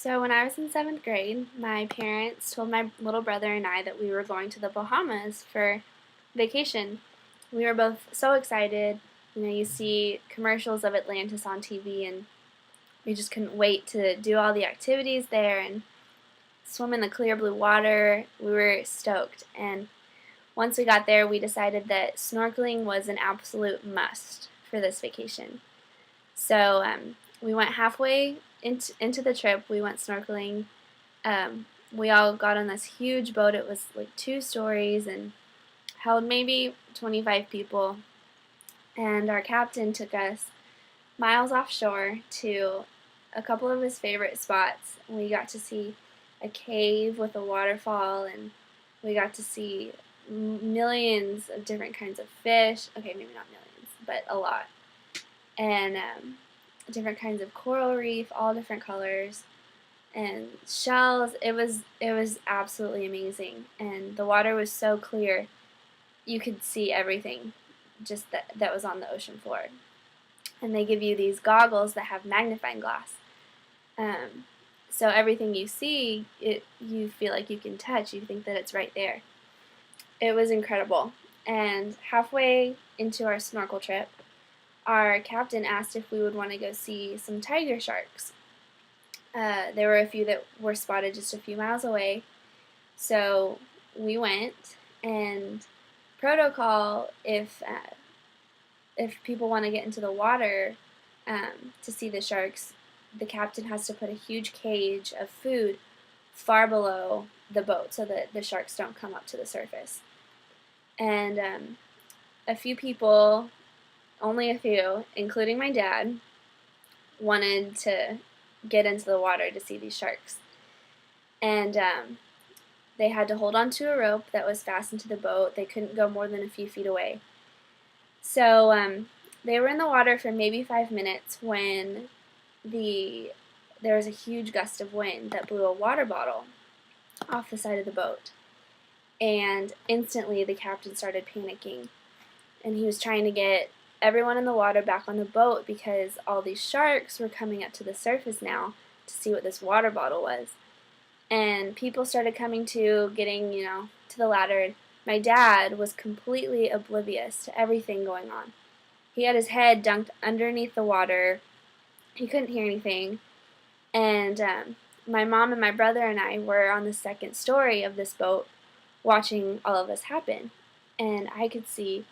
So when I was in seventh grade, my parents told my little brother and I that we were going to the Bahamas for vacation. We were both so excited. You see commercials of Atlantis on TV, and we just couldn't wait to do all the activities there and swim in the clear blue water. We were stoked. And once we got there, we decided that snorkeling was an absolute must for this vacation. So we went halfway into the trip. We went snorkeling. We all got on this huge boat. It was like 2 stories and held maybe 25 people. And our captain took us miles offshore to a couple of his favorite spots. We got to see a cave with a waterfall, and we got to see millions of different kinds of fish. Okay, maybe not millions, but a lot. And different kinds of coral reef, all different colors, and shells. It was absolutely amazing, and the water was so clear. You could see everything just that was on the ocean floor. And they give you these goggles that have magnifying glass. So everything you see, you feel like you can touch. You think that it's right there. It was incredible. And halfway into our snorkel trip, our captain asked if we would want to go see some tiger sharks. There were a few that were spotted just a few miles away. So we went, and protocol, if people want to get into the water to see the sharks, the captain has to put a huge cage of food far below the boat so that the sharks don't come up to the surface. And a few people, only a few, including my dad, wanted to get into the water to see these sharks. And they had to hold on to a rope that was fastened to the boat. They couldn't go more than a few feet away. So they were in the water for maybe 5 minutes when there was a huge gust of wind that blew a water bottle off the side of the boat. And instantly the captain started panicking. And he was trying to get everyone in the water back on the boat because all these sharks were coming up to the surface now to see what this water bottle was. And people started coming to, getting, to the ladder. And my dad was completely oblivious to everything going on. He had his head dunked underneath the water. He couldn't hear anything. And my mom and my brother and I were on the second story of this boat watching all of this happen. And I could see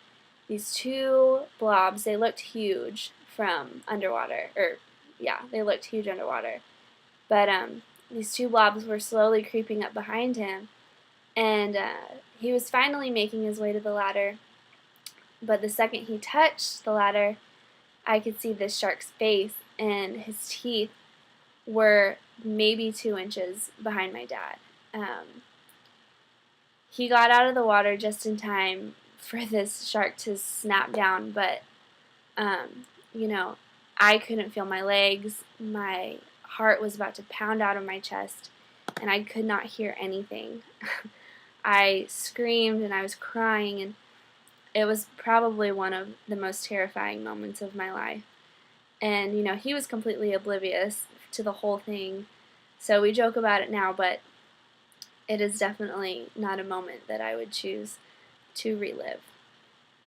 these 2 blobs. They looked huge from underwater. They looked huge underwater. But these 2 blobs were slowly creeping up behind him. And he was finally making his way to the ladder. But the second he touched the ladder, I could see this shark's face, and his teeth were maybe 2 inches behind my dad. He got out of the water just in time for this shark to snap down, but I couldn't feel my legs. My heart was about to pound out of my chest, and I could not hear anything. I screamed and I was crying, and it was probably one of the most terrifying moments of my life. And he was completely oblivious to the whole thing, so we joke about it now, but it is definitely not a moment that I would choose to relive.